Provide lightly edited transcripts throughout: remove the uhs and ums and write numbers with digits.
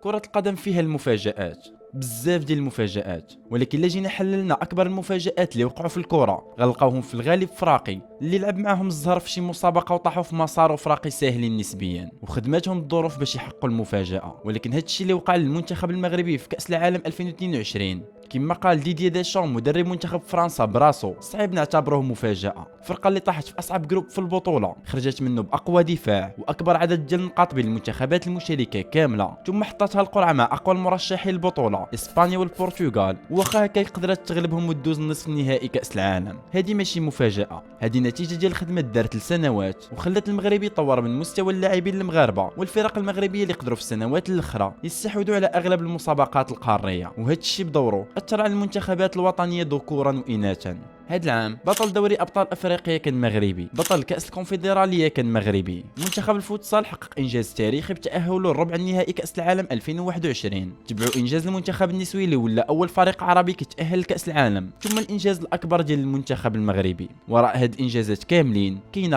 كرة القدم فيها المفاجآت، بزاف ديال المفاجآت، ولكن الا جينا حللنا اكبر المفاجآت اللي وقعوا في الكرة غنلقاوهم في الغالب فراقي اللي لعب معاهم الزهر في شي مسابقة وطاحوا في مسار فراقي ساهلين نسبيا وخدماتهم الظروف باش يحققوا المفاجأة. ولكن هادشي اللي وقع للمنتخب المغربي في كأس العالم 2022 كما قال ديدييه ديشام مدرب منتخب فرنسا براسو صعيب نعتبروه مفاجأة. الفرقة اللي طاحت في أصعب جروب في البطولة خرجت منه بأقوى دفاع وأكبر عدد ديال النقاط بين المنتخبات المشاركة كاملة، ثم حطتها القرعة مع أقوى المرشحين للبطولة إسبانيا والبرتغال، واخا هكا قدرت تغلبهم وتدوز النصف النهائي كأس العالم. هذه ماشي مفاجأة، هذه نتيجة ديال خدمة دارت لسنوات وخلت المغرب يطور من مستوى اللاعبين المغاربة والفرق المغربية اللي قدروا في السنوات الأخرى يستحوذوا على أغلب المسابقات القارية، وهذا الشيء بدوره أثر على المنتخبات الوطنية ذكورا وإناثا. هاد العام بطل دوري ابطال افريقيا كان مغربي، بطل كاس الكونفدراليه كان مغربي، منتخب الفوتسال حقق انجاز تاريخي بتاهله للربع النهائي كاس العالم 2021. تبعوا انجاز المنتخب النسوي اللي ولا اول فريق عربي كيتاهل لكاس العالم، ثم الانجاز الاكبر ديال المنتخب المغربي. وراء هاد الانجازات كاملين كاينه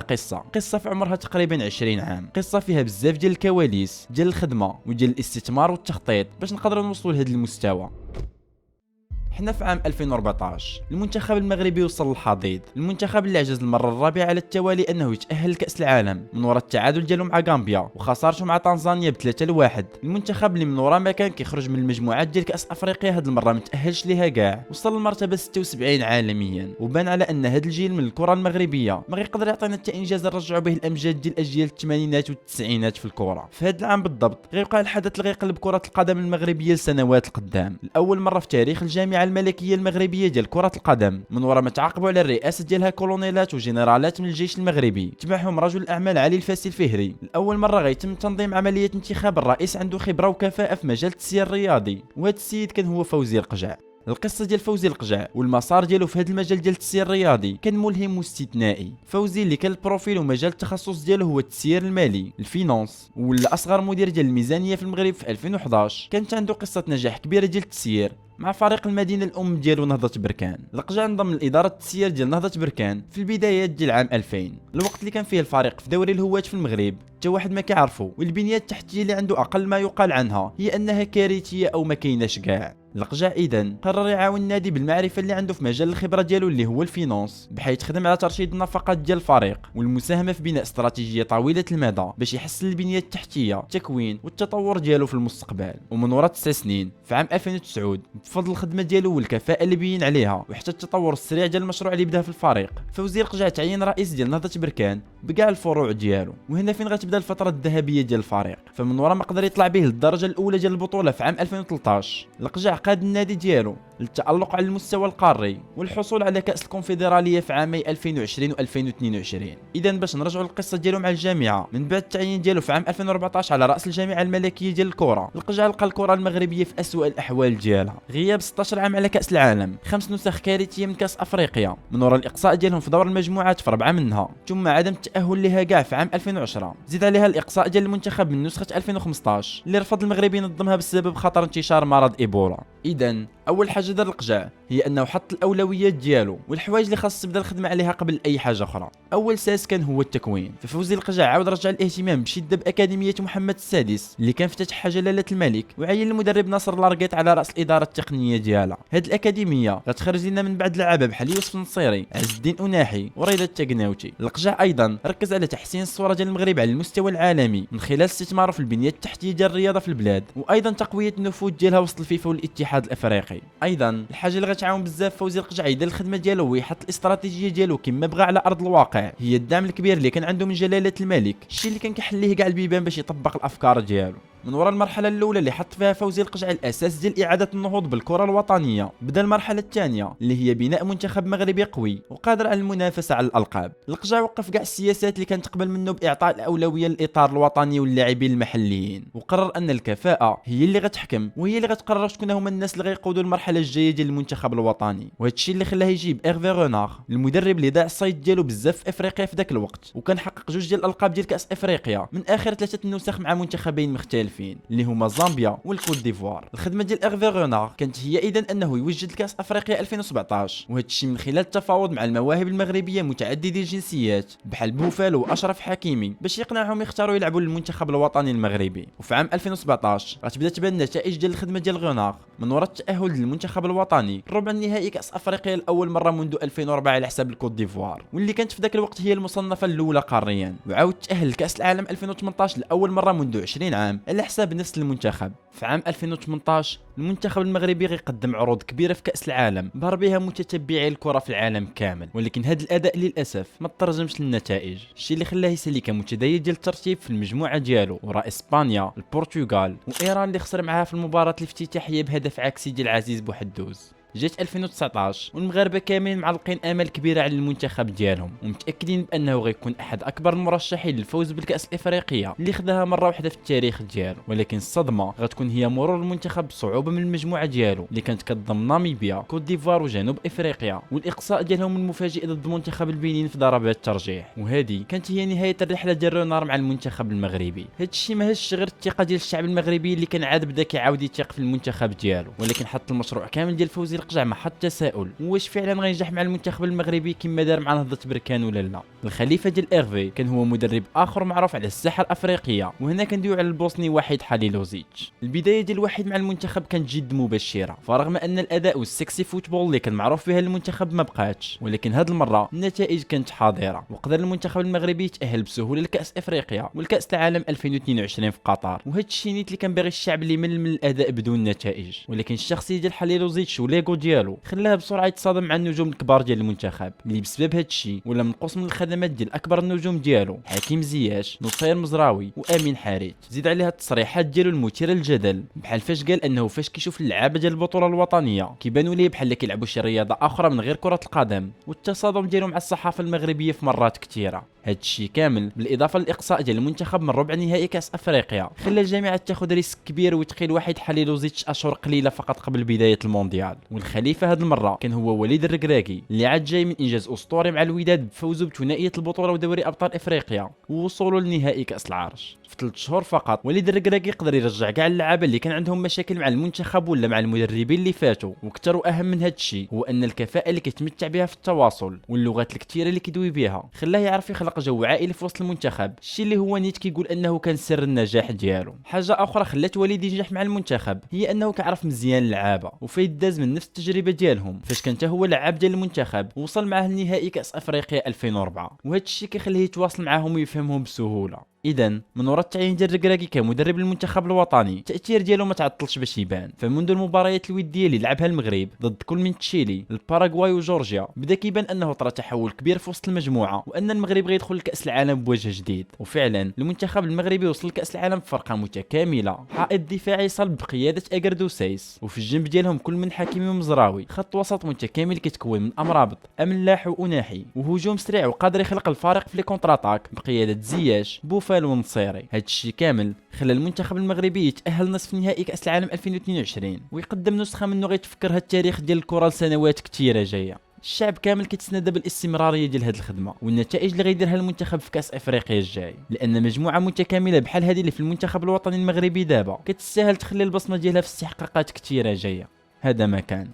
قصه في عمرها تقريبا 20 عام، قصه فيها بزاف ديال الكواليس ديال الخدمه وديال الاستثمار والتخطيط باش نقدروا نوصلوا لهذا المستوى. حنا في عام 2014 المنتخب المغربي وصل للحضيض، المنتخب اللي عجز المره الرابعه على التوالي انه يتاهل لكاس العالم من وراء التعادل ديالو مع غامبيا وخسارته مع تنزانيا ب3-1. المنتخب اللي من وراء ما كان كيخرج من المجموعات ديال كاس افريقيا هاد المره ما تاهلش ليها كاع، وصل للمرتبه 76 عالميا، وبان على ان هاد الجيل من الكره المغربيه ما غيقدر يعطينا حتى انجاز نرجعوا به الامجاد ديال اجيال الثمانينات والتسعينات في الكره. في هاد العام بالضبط غيوقع الحدث اللي غيقلب كره القدم المغربيه لسنوات القدام، لاول مره في تاريخ الجامعه الملكيه المغربيه ديال كره القدم، من وراء ما تعاقبوا على الرئاسه ديالها كولونيلات وجنرالات من الجيش المغربي تبعهم رجل الاعمال علي الفاسي الفهري. لاول مره غيتم تنظيم عمليه انتخاب الرئيس عنده خبره وكفاءه في مجال التسيير الرياضي، وهذا السيد كان هو فوزي القجع. القصه ديال فوزي القجع والمسار ديالو في هذا المجال ديال التسيير الرياضي كان ملهم واستثنائي. فوزي اللي كان البروفيل ومجال التخصص ديالو هو التسيير المالي الفينانس، ولا اصغر مدير ديال الميزانيه في المغرب في 2011. كانت عنده قصه نجاح كبيره ديال التسيير مع فريق المدينه الام ديالو نهضه بركان. القجع انضم لاداره التسيير ديال نهضه بركان في البدايات ديال عام 2000، الوقت اللي كان فيه الفريق في دوري الهوات في المغرب حتى واحد ما كيعرفو، والبنيه التحتيه اللي عنده اقل ما يقال عنها هي انها كارثيه او ما كايناش كاع. القجع اذا قرر يعاون النادي بالمعرفه اللي عنده في مجال الخبره ديالو اللي هو الفينانس، بحيث خدم على ترشيد النفقات ديال الفريق والمساهمه في بناء استراتيجيه طويله المدى باش يحسن البنيه التحتيه التكوين والتطور ديالو في المستقبل. ومن وراء 9 سنين في عام 2009 بفضل الخدمه ديالو والكفاءه اللي بين عليها وحتى التطور السريع ديال المشروع اللي بدا في الفريق، فوزي القجع تعين رئيس ديال نهضه بركان بكاع الفروع ديالو. وهنا فين غتبدا الفتره الذهبيه ديال الفريق، فمن وراء ما قدر يطلع به للدرجه الاولى ديال البطوله في عام 2013 القجع قاد النادي ديالو للتألق على المستوى القاري والحصول على كأس الكونفدرالية في عامي 2020 و2022. إذا باش نرجعوا للقصة ديالو مع الجامعة، من بعد التعيين ديالو في عام 2014 على رأس الجامعة الملكية ديال الكرة، القجع لقى الكرة المغربية في أسوأ الأحوال ديالها، غياب 16 عام على كأس العالم، 5 نسخ كارثية من كأس أفريقيا من وراء الإقصاء ديالهم في دور المجموعات في 4 منها، ثم عدم التأهل لها كاع في عام 2010، زيد عليها الإقصاء ديال المنتخب من نسخة 2015 اللي رفض المغرب ينظمها بسبب خطر انتشار مرض إيبولا. إذا اول حاجه دار القجع هي انه حط الاولويات ديالو والحوايج اللي خاص تبدا الخدمه عليها قبل اي حاجه اخرى. اول ساس كان هو التكوين، ففوزي القجع عاود رجع الاهتمام بشده باكاديميه محمد السادس اللي كان فتحها جلاله الملك، وعين المدرب ناصر لارقيط على راس الاداره التقنيه ديالها. هذه الاكاديميه غتخرج لنا من بعد لعابه بحال يوسف النصيري، عز الدين اناحي ورضا التقناوتي. القجع ايضا ركز على تحسين الصوره ديال المغرب على المستوى العالمي من خلال استثماره في البنيه التحتيه ديال الرياضه في البلاد، وايضا تقويه النفوذ ديالها وسط الفيفا والاتحاد الافريقي. ايضا الحاجه اللي غتعاون بزاف فوزي القجع يدير الخدمه ديالو ويحط الاستراتيجيه ديالو كما بغى على ارض الواقع، هي الدعم الكبير اللي كان عنده من جلاله الملك، الشيء اللي كان كيحل ليه كاع البيبان باش يطبق الافكار ديالو. من وراء المرحله الاولى اللي حط فيها فوزي القجع الاساس ديال اعاده النهوض بالكره الوطنيه، بدا المرحله الثانيه اللي هي بناء منتخب مغربي قوي وقادر على المنافسه على الالقاب. القجع وقف كاع السياسات اللي كانت تقبل منه باعطاء الاولويه للاطار الوطني واللاعبين المحليين، وقرر ان الكفاءه هي اللي غتحكم وهي اللي غتقرر شكون هما الناس اللي غيقودوا المرحله الجايه ديال المنتخب الوطني. وهذا الشيء اللي خلاه يجيب ايرفي رونار، المدرب اللي ضاع الصيت ديالو بزاف في افريقيا في ذاك الوقت، وكان حقق 2 ديال الالقاب ديال كاس افريقيا من اخر 3 نسخ مع منتخبين مختلفين. مختلفين اللي هما زامبيا والكوت ديفوار. الخدمه ديال ايرفي رونار كانت هي اذا انه يوجد الكاس افريقيا 2017، وهذا الشيء من خلال التفاوض مع المواهب المغربيه متعددي الجنسيات بحال بوفالو واشرف حكيمي باش يقنعهم يختاروا يلعبوا للمنتخب الوطني المغربي. وفي عام 2017 غتبدا تبان النتائج ديال الخدمه ديال غونار من وراء التاهل للمنتخب الوطني ربع النهائي كاس افريقيا لاول مره منذ 2004 على حساب الكوت ديفوار، واللي كانت في ذاك الوقت هي المصنفه الاولى قاريا. وعاود تاهل لكاس العالم 2018 لاول مره منذ 20 عام على حساب نفس المنتخب. في عام 2018 المنتخب المغربي غيقدم عروض كبيره في كاس العالم ظهر بها متتبعي الكره في العالم كامل، ولكن هذا الاداء للاسف ما ترجمش للنتائج، الشيء اللي خلاه يسالي كمتديد ديال الترتيب في المجموعه ديالو وراء اسبانيا، البرتغال وايران اللي خسر معها في المباراه الافتتاحيه بهدف عكسي ديال عزيز بوحدوز. جات 2019 والمغاربه كاملين معلقين امل كبيره على المنتخب ديالهم ومتاكدين بانه غيكون احد اكبر المرشحين للفوز بالكاس الافريقيه اللي خداها مره واحده في التاريخ ديالو. ولكن الصدمه غتكون هي مرور المنتخب بصعوبه من المجموعه ديالو اللي كانت كتضم ناميبيا، كوت ديفوار وجنوب افريقيا، والاقصاء ديالهم المفاجئ ضد منتخب البنين في ضربات الترجيح. وهذه كانت هي نهايه الرحله ديال رونار مع المنتخب المغربي. هذا الشيء ما هزش غير الثقه ديال الشعب المغربي اللي كان عاد بدا كيعاود يثيق في المنتخب ديالو، ولكن حط المشروع كامل ديال فوزي القجع مع حط تساؤل واش فعلا غينجح مع المنتخب المغربي كما دار مع نهضه بركان ولا لا. الخليفه ديال ايرفي كان هو مدرب اخر معروف على الساحه الافريقيه، وهنا كندويو على البوسني وحيد حليلوزيتش. البدايه ديال وحيد مع المنتخب كانت جد مبشره، فرغم ان الاداء والسكسي فوتبول اللي كان معروف بها المنتخب ما بقاتش، ولكن هذه المره النتائج كانت حاضره وقدر المنتخب المغربي يتاهل بسهوله لكاس افريقيا والكاس العالم 2022 في قطر. وهذا الشيء نيت اللي كان باغي الشعب اللي يمل من الاداء بدون نتائج، ولكن الشخصيه ديال حليلوزيتش وليغو ديالو خلاها بسرعه يتصادم مع النجوم الكبار ديال المنتخب اللي بسبب هذا الشيء ولا منقوص من الخدمات ديال اكبر النجوم ديالو حكيم زياش، نصير مزراوي وامين حارث. زيد عليها التصريحات ديالو المثيره للجدل بحال فاش قال انه فاش كيشوف اللعابه ديال البطوله الوطنيه كيبانوا ليه بحال كيلعبوا شي رياضه اخرى من غير كره القدم، والتصادم ديالو مع الصحافه المغربيه في مرات كثيره. هذا الشيء كامل بالاضافه للاقصاء ديال المنتخب من ربع نهائي كاس افريقيا خلى الجامعه تاخذ ريسك كبير وتقيل واحد حليلوزيتش اشهر قليله فقط قبل بدايه المونديال. والخليفه هذه المره كان هو وليد الركراكي اللي عاد جاي من انجاز اسطوري مع الوداد بفوزه بثنائيه البطوله ودوري ابطال افريقيا ووصوله لنهائي كاس العرش. في 3 شهور فقط وليد الركراكي يقدر يرجع كاع اللعابه اللي كان عندهم مشاكل مع المنتخب ولا مع المدربين اللي فاتوا. واكثر واهم من هذا الشيء هو ان الكفاءه اللي كيتمتع بها في التواصل واللغات الكثيره اللي كيدوي بها خلاه يعرف يخلق جو عائلي في وسط المنتخب، الشيء اللي هو نيت كيقول انه كان سر النجاح ديالو. حاجه اخرى خلات وليد ينجح مع المنتخب هي انه كيعرف مزيان اللعابه وفايد داز من نفس التجربه ديالهم فاش كان هو لعاب ديال المنتخب ووصل معاه لنهائي كاس افريقيا 2004، وهذا الشيء كيخليه يتواصل معاهم ويفهمهم بسهوله. اذا من وراء التعيين ديال الركراكي كمدرب المنتخب الوطني التاثير ديالو ما تعطلش باش يبان. فمنذ المباريات الوديه اللي لعبها المغرب ضد كل من تشيلي، الباراغواي وجورجيا بدا كيبان انه طرا تحول كبير في وسط المجموعه وان المغرب غيدخل لكاس العالم بوجه جديد. وفعلا المنتخب المغربي وصل لكاس العالم بفرقه متكامله، حائط دفاعي صلب بقياده اكردو سايس، وفي الجنب ديالهم كل من حكيمي ومزراوي، خط وسط متكامل كيتكون من امرابط، املاح واناحي، وهجوم سريع وقادر يخلق الفارق في لي كونتراتاك بقياده زياش، بوفال ونصيري. هذا الشيء كامل خلى المنتخب المغربي يتاهل نصف نهائي كاس العالم 2022 ويقدم نسخه منه غيتفكرها التاريخ ديال الكره لسنوات كثيره جايه. الشعب كامل كيتسنى بالاستمراريه ديال هذه الخدمه والنتائج اللي غيديرها المنتخب في كاس افريقيا الجاي، لان مجموعه متكامله بحال هذه اللي في المنتخب الوطني المغربي دابا كتستاهل تخلي البصمه ديالها في استحقاقات كثيره جايه. هذا ما كان.